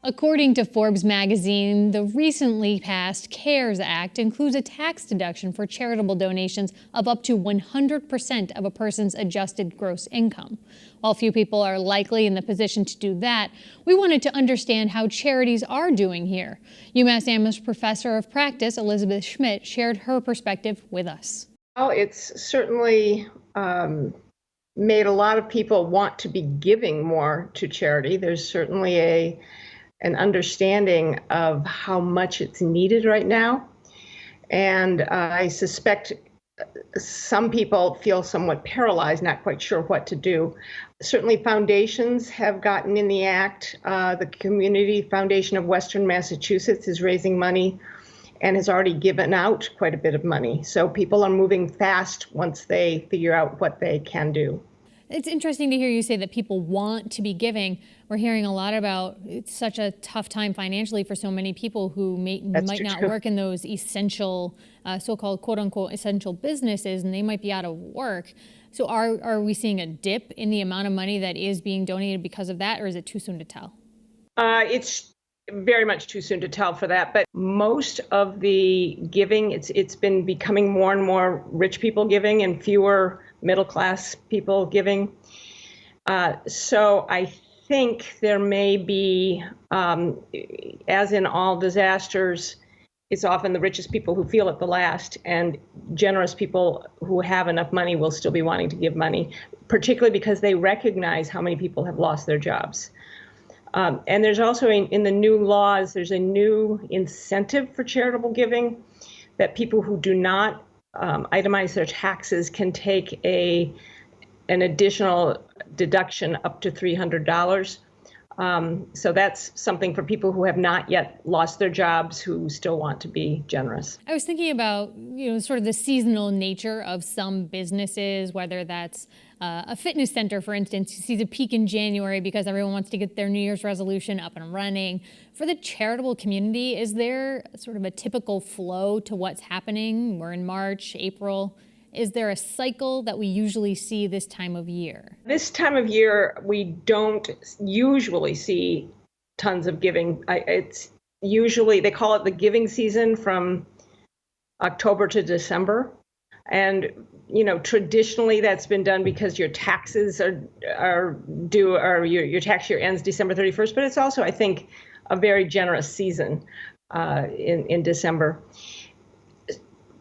According to Forbes magazine, the recently passed CARES Act includes a tax deduction for charitable donations of up to 100% of a person's adjusted gross income. While few people are likely in the position to do that, we wanted to understand how charities are doing here. UMass Amherst professor of practice Elizabeth Schmidt shared her perspective with us. Well, it's certainly made a lot of people want to be giving more to charity. There's certainly an understanding of how much it's needed right now. And I suspect some people feel somewhat paralyzed, not quite sure what to do. Certainly foundations have gotten in the act. The Community Foundation of Western Massachusetts is raising money and has already given out quite a bit of money. So people are moving fast once they figure out what they can do. It's interesting to hear you say that people want to be giving. We're hearing a lot about it's such a tough time financially for so many people who might not work in those essential, so-called quote-unquote essential businesses, and they might be out of work. So are we seeing a dip in the amount of money that is being donated because of that, or is it too soon to tell? It's very much too soon to tell for that, but most of the giving, it's been becoming more and more rich people giving and fewer middle class people giving. So I think there may be, as in all disasters, it's often the richest people who feel it the last, and generous people who have enough money will still be wanting to give money, particularly because they recognize how many people have lost their jobs. And there's also in the new laws, there's a new incentive for charitable giving that people who do not itemize their taxes can take an additional deduction up to $300. So that's something for people who have not yet lost their jobs, who still want to be generous. I was thinking about, sort of the seasonal nature of some businesses, whether that's a fitness center, for instance, sees a peak in January because everyone wants to get their New Year's resolution up and running. For the charitable community, is there sort of a typical flow to what's happening? We're in March, April. Is there a cycle that we usually see this time of year? This time of year, we don't usually see tons of giving. It's usually, they call it the giving season from October to December. And, traditionally that's been done because your taxes are due, or your tax year ends December 31st. But it's also, I think, a very generous season in December.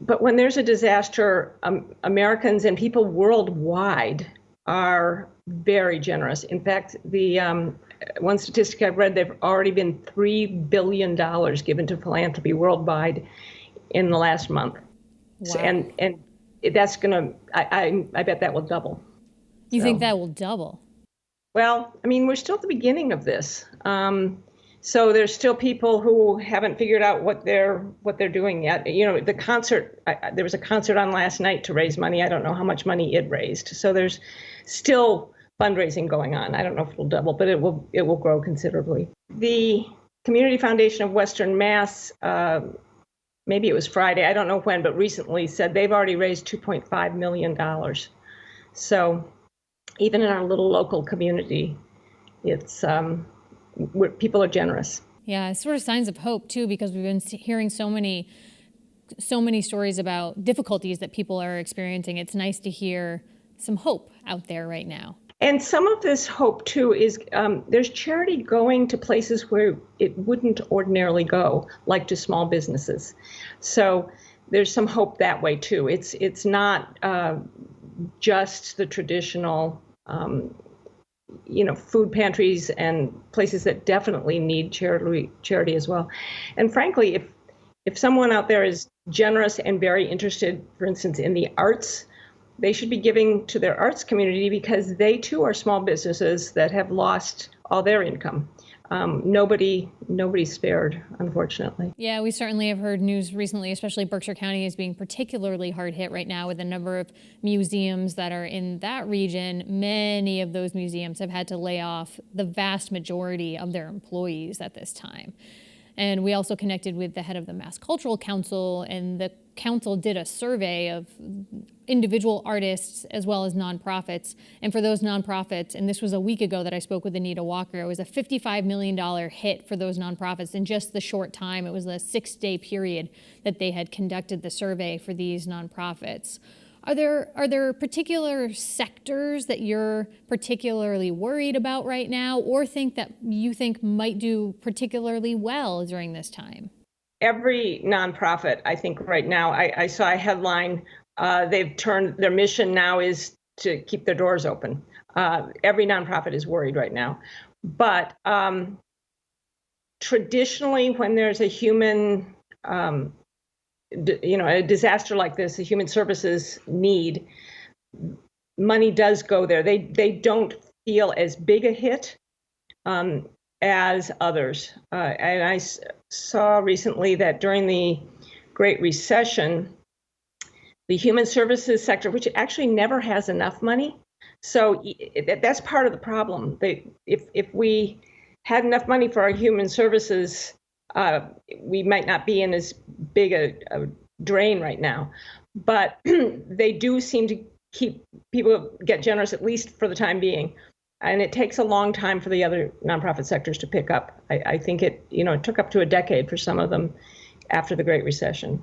But when there's a disaster, Americans and people worldwide are very generous. In fact, the one statistic I've read, there've already been $3 billion given to philanthropy worldwide in the last month. Wow. So, and that's gonna, I bet that will double. You think that will double? Well, we're still at the beginning of this. So there's still people who haven't figured out what they're doing yet. The concert, there was a concert on last night to raise money. I don't know how much money it raised. So there's still fundraising going on. I don't know if it'll double, but it will grow considerably. The Community Foundation of Western Mass, maybe it was Friday, I don't know when, but recently said they've already raised $2.5 million. So even in our little local community, it's people are generous. Yeah, sort of signs of hope too, because we've been hearing so many stories about difficulties that people are experiencing. It's nice to hear some hope out there right now. And some of this hope too is there's charity going to places where it wouldn't ordinarily go, like to small businesses. So there's some hope that way too. It's not just the traditional food pantries and places that definitely need charity as well. And frankly, if someone out there is generous and very interested, for instance, in the arts, they should be giving to their arts community because they too are small businesses that have lost all their income. Nobody's spared, unfortunately. Yeah, we certainly have heard news recently, especially Berkshire County is being particularly hard hit right now with a number of museums that are in that region. Many of those museums have had to lay off the vast majority of their employees at this time. And we also connected with the head of the Mass Cultural Council and the council did a survey of individual artists as well as nonprofits. And for those nonprofits, and this was a week ago that I spoke with Anita Walker, it was a $55 million hit for those nonprofits in just the short time. It was a 6-day period that they had conducted the survey for these nonprofits. Are there particular sectors that you're particularly worried about right now, or you think might do particularly well during this time? Every nonprofit, I think right now, I saw a headline, they've turned, their mission now is to keep their doors open. Every nonprofit is worried right now. But traditionally, when there's a human, a disaster like this, a human services need, money does go there. They don't feel as big a hit as others. And I saw recently that during the Great Recession, the human services sector, which actually never has enough money, so that's part of the problem. If we had enough money for our human services, we might not be in as big a drain right now. But they do seem to keep people get generous, at least for the time being. And it takes a long time for the other nonprofit sectors to pick up. I think it took up to a decade for some of them after the Great Recession.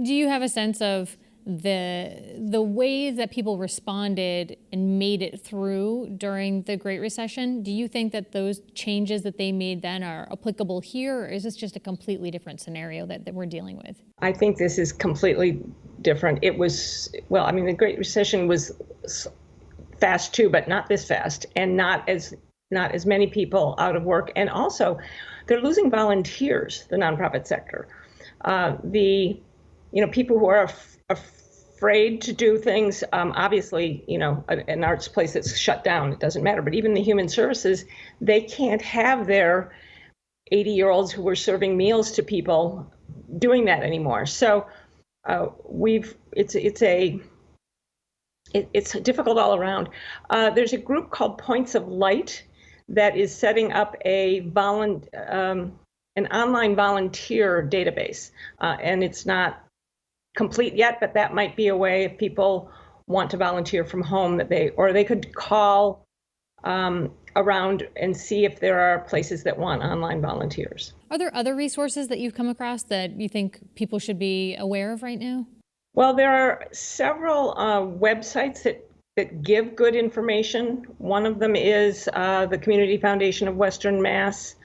Do you have a sense of the ways that people responded and made it through during the Great Recession? Do you think that those changes that they made then are applicable here, or is this just a completely different scenario that we're dealing with? I think this is completely different. It was, the Great Recession was fast too, but not this fast, and not as many people out of work. And also, they're losing volunteers, the nonprofit sector. People who are afraid to do things, obviously, an arts place that's shut down, it doesn't matter. But even the human services, they can't have their 80-year-olds who were serving meals to people doing that anymore. So it's difficult all around. There's a group called Points of Light that is setting up an online volunteer database, and it's not complete yet, but that might be a way if people want to volunteer from home that they could call around and see if there are places that want online volunteers. Are there other resources that you've come across that you think people should be aware of right now? Well, there are several websites that give good information. One of them is the Community Foundation of Western Mass.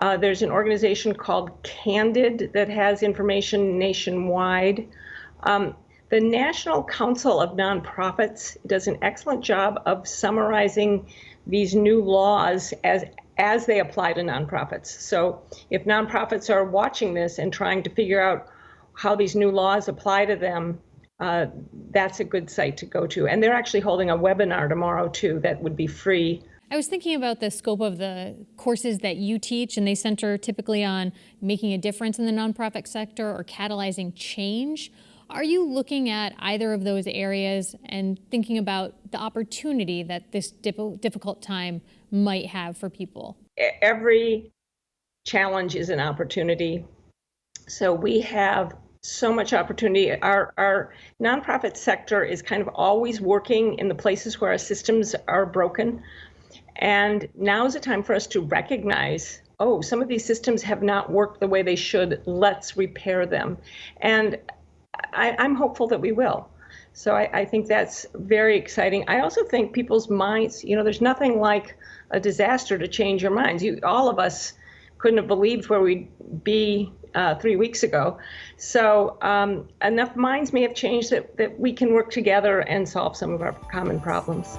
There's an organization called Candid that has information nationwide. The National Council of Nonprofits does an excellent job of summarizing these new laws as they apply to nonprofits. So if nonprofits are watching this and trying to figure out how these new laws apply to them, that's a good site to go to. And they're actually holding a webinar tomorrow too that would be free. I was thinking about the scope of the courses that you teach, and they center typically on making a difference in the nonprofit sector or catalyzing change. Are you looking at either of those areas and thinking about the opportunity that this difficult time might have for people? Every challenge is an opportunity. So we have so much opportunity. Our nonprofit sector is kind of always working in the places where our systems are broken. And now is the time for us to recognize, some of these systems have not worked the way they should. Let's repair them. And I'm hopeful that we will. So I think that's very exciting. I also think people's minds, there's nothing like a disaster to change your minds. All of us couldn't have believed where we'd be 3 weeks ago. So enough minds may have changed that we can work together and solve some of our common problems.